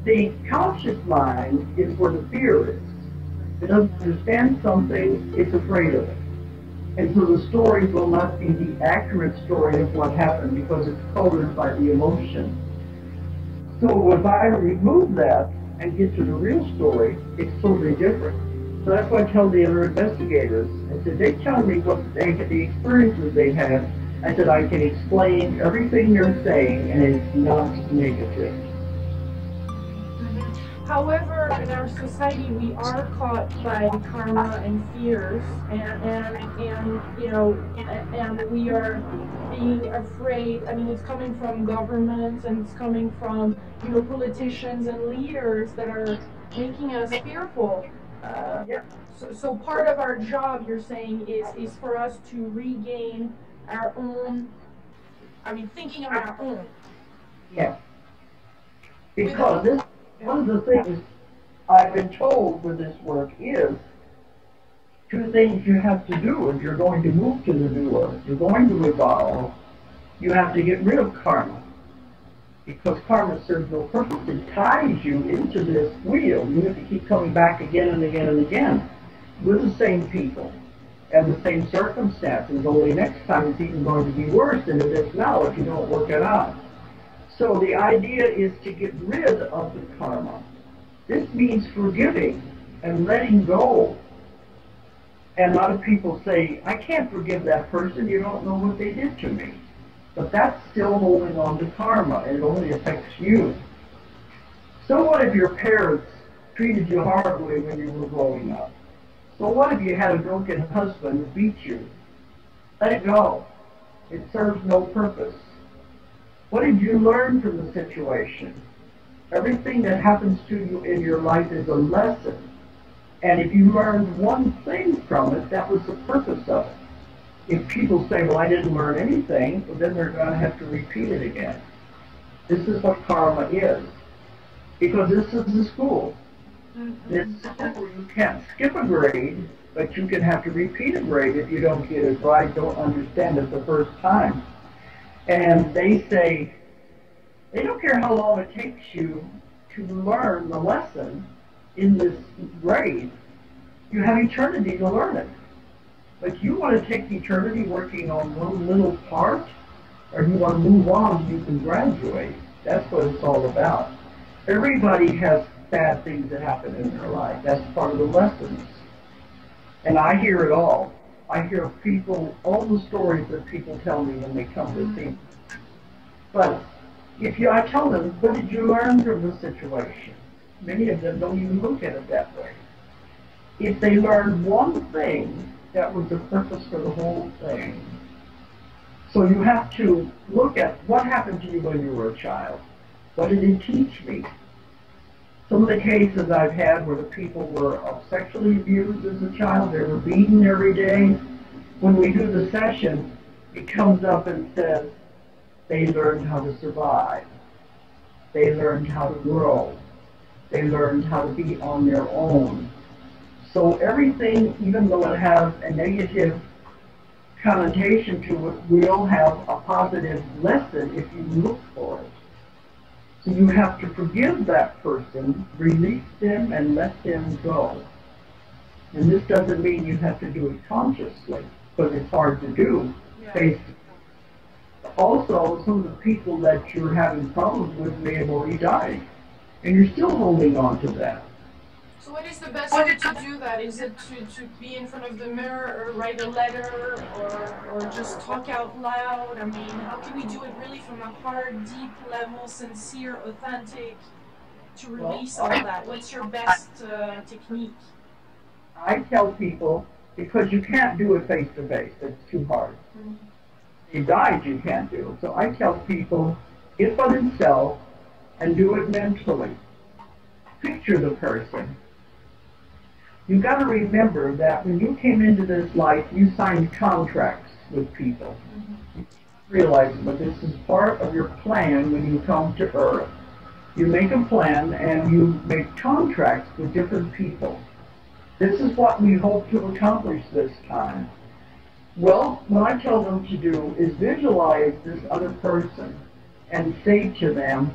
The conscious mind is where the fear is. It doesn't understand something, it's afraid of it. And so the story will not be the accurate story of what happened because it's colored by the emotion. So if I remove that and get to the real story, it's totally different. So that's why I tell the other investigators, I said, they tell me what the experiences they had. I said, I can explain everything you're saying and it's not negative. However, in our society, we are caught by karma and fears, and you know, and we are being afraid. I mean, it's coming from governments, and it's coming from, you know, politicians and leaders that are making us fearful. Uh, so part of our job, you're saying, is for us to regain our own. I mean, thinking on our own. Yeah. Because this, one of the things I've been told with this work is two things you have to do if you're going to move to the new earth. You're going to evolve. You have to get rid of karma. Because karma serves no purpose. It ties you into this wheel. You have to keep coming back again and again and again with the same people and the same circumstances. Only next time it's even going to be worse than it is now if you don't work it out. So the idea is to get rid of the karma. This means forgiving and letting go. And a lot of people say, I can't forgive that person, you don't know what they did to me. But that's still holding on to karma, and it only affects you. So what if your parents treated you horribly when you were growing up? So what if you had a drunken husband who beat you? Let it go. It serves no purpose. What did you learn from the situation? Everything that happens to you in your life is a lesson. And if you learned one thing from it, that was the purpose of it. If people say, well, I didn't learn anything, well, then they're going to have to repeat it again. This is what karma is. Because this is the school. This is where you can't skip a grade, but you can have to repeat a grade if you don't get it right, don't understand it the first time. And they say, they don't care how long it takes you to learn the lesson in this grade. You have eternity to learn it. But you want to take eternity working on one little part, or you want to move on so you can graduate. That's what it's all about. Everybody has bad things that happen in their life. That's part of the lessons. And I hear it all. I hear people, all the stories that people tell me when they come to see me. But I tell them, what did you learn from the situation? Many of them don't even look at it that way. If they learned one thing, that was the purpose for the whole thing. So you have to look at what happened to you when you were a child. What did it teach me? Some of the cases I've had where the people were sexually abused as a child, they were beaten every day. When we do the session, it comes up and says, they learned how to survive. They learned how to grow. They learned how to be on their own. So everything, even though it has a negative connotation to it, will have a positive lesson if you look for it. So you have to forgive that person, release them, and let them go. And this doesn't mean you have to do it consciously, because it's hard to do. Yeah. Also, some of the people that you're having problems with may have already died, and you're still holding on to that. So what is the best way to do that? Is it to be in front of the mirror or write a letter or just talk out loud? I mean, how can we do it really from a hard, deep level, sincere, authentic, to release all that? What's your best technique? I tell people, because you can't do it face to face, it's too hard. Mm-hmm. You died, you can't do. So I tell people, get for themselves and do it mentally. Picture the person. You've got to remember that when you came into this life, you signed contracts with people. Mm-hmm. You realize, but this is part of your plan when you come to Earth. You make a plan and you make contracts with different people. This is what we hope to accomplish this time. Well, what I tell them to do is visualize this other person and say to them,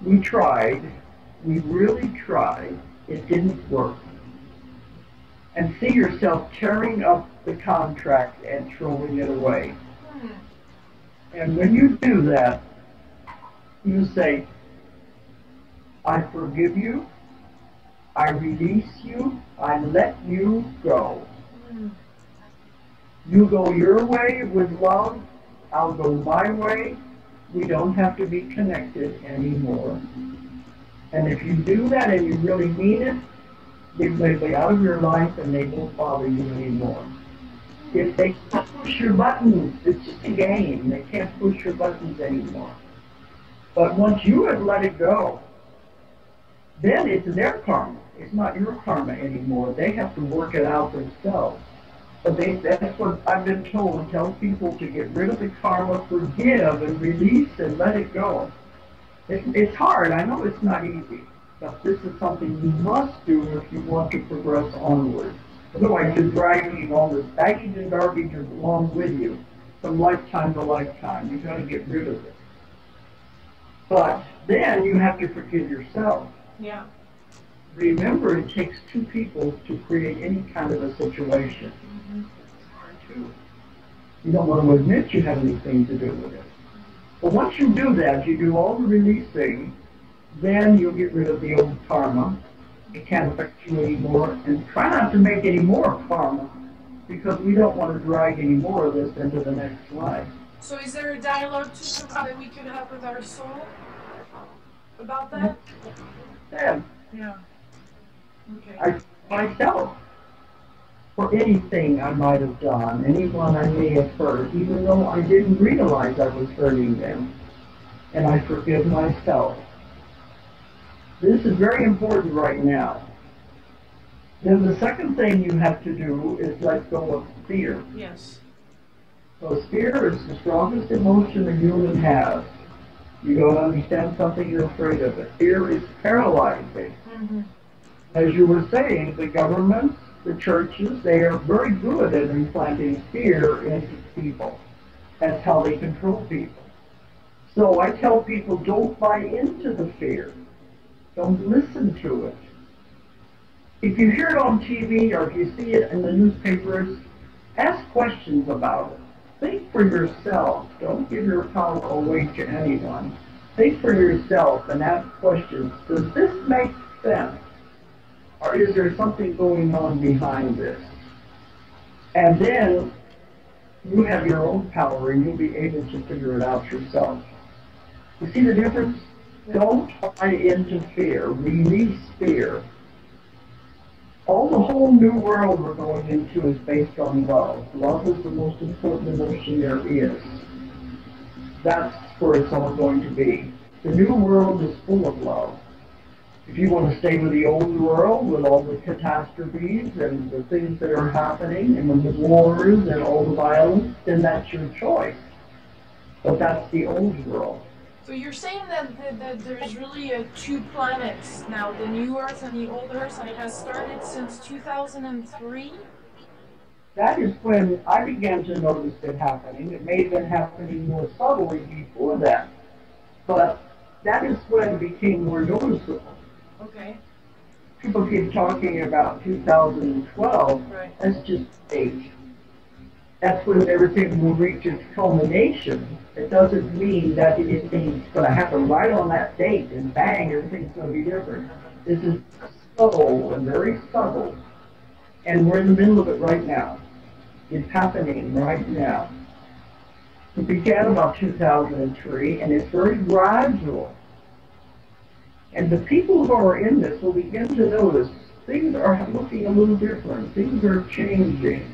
we tried, we really tried, it didn't work. And see yourself tearing up the contract and throwing it away. And when you do that, you say, I forgive you, I release you, I let you go. You go your way with love, I'll go my way. We don't have to be connected anymore. And if you do that and you really mean it, they will be out of your life and they won't bother you anymore. If they push your buttons, it's just a game. They can't push your buttons anymore. But once you have let it go, then it's their karma. It's not your karma anymore. They have to work it out themselves. But that's what I've been told. Tell people to get rid of the karma, forgive and release and let it go. It's hard. I know it's not easy. But this is something you must do if you want to progress onward. Otherwise, you're dragging all this baggage and garbage along with you from lifetime to lifetime. You've got to get rid of it. But then you have to forgive yourself. Yeah. Remember, it takes two people to create any kind of a situation. It's hard too. You don't want to admit you have anything to do with it. But once you do that, you do all the releasing, then you'll get rid of the old karma. It can't affect you anymore. And try not to make any more karma, because we don't want to drag any more of this into the next life. So is there a dialogue too that we could have with our soul about that? Yeah. Okay. Myself, for anything I might have done, anyone I may have hurt, even though I didn't realize I was hurting them, and I forgive myself. This is very important right now. Then the second thing you have to do is let go of fear. Yes. So fear is the strongest emotion a human has. You don't understand something, you're afraid of it. Fear is paralyzing. Mm-hmm. As you were saying, the governments, the churches, they are very good at implanting fear into people. That's how they control people. So I tell people, don't buy into the fear. Don't listen to it. If you hear it on TV or if you see it in the newspapers, ask questions about it. Think for yourself. Don't give your power away to anyone. Think for yourself and ask questions. Does this make sense? Or is there something going on behind this? And then you have your own power and you'll be able to figure it out yourself. You see the difference? Don't buy into fear. Release fear. All the whole new world we're going into is based on love. Love is the most important emotion there is. That's where it's all going to be. The new world is full of love. If you want to stay with the old world, with all the catastrophes and the things that are happening, and the wars and all the violence, then that's your choice. But that's the old world. So you're saying that there's really two planets now, the new Earth and the old Earth, and it has started since 2003? That is when I began to notice it happening. It may have been happening more subtly before that, but that is when it became more noticeable. Okay. People keep talking about 2012. Right. That's just age. That's when everything will reach its culmination. It doesn't mean that it's going to happen right on that date and bang, everything's going to be different. This is slow and very subtle. And we're in the middle of it right now. It's happening right now. It began about 2003 and it's very gradual. And the people who are in this will begin to notice things are looking a little different. Things are changing.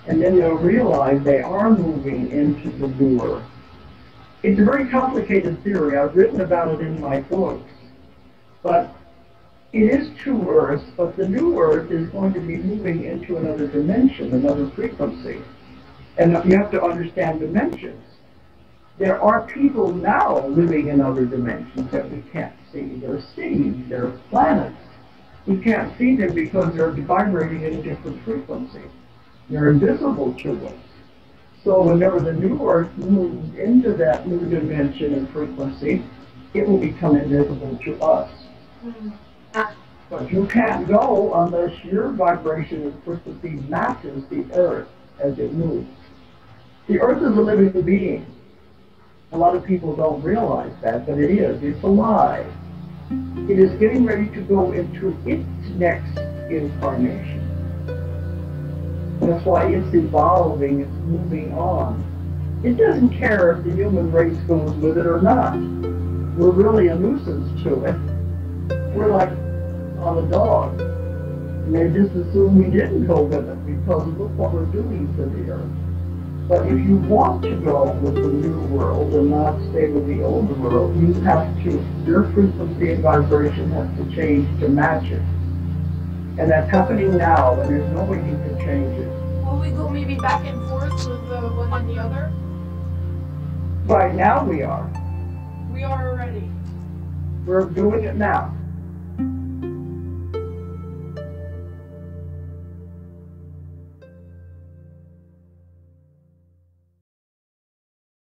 And then they'll realize they are moving into the new Earth. It's a very complicated theory. I've written about it in my books. But it is two Earths, but the new Earth is going to be moving into another dimension, another frequency. And you have to understand dimensions. There are people now living in other dimensions that we can't see. They're cities, they're planets. We can't see them because they're vibrating at a different frequency. They're invisible to us. So whenever the new Earth moves into that new dimension and frequency, it will become invisible to us. Mm. But you can't go unless your vibration is perfectly matches the earth as it moves. The earth is a living being. A lot of people don't realize that, but it is. It's alive. It is getting ready to go into its next incarnation. That's why it's evolving, it's moving on. It doesn't care if the human race goes with it or not. We're really a nuisance to it. We're like on a dog. And they just assume we didn't go with it because look what we're doing to the earth. But if you want to go with the new world and not stay with the old world, you have to, your frequency and vibration has to change to match it. And that's happening now, and there's no way you can change it. Will we go maybe back and forth with the one and the other? Right now we are. We are already. We're doing it now.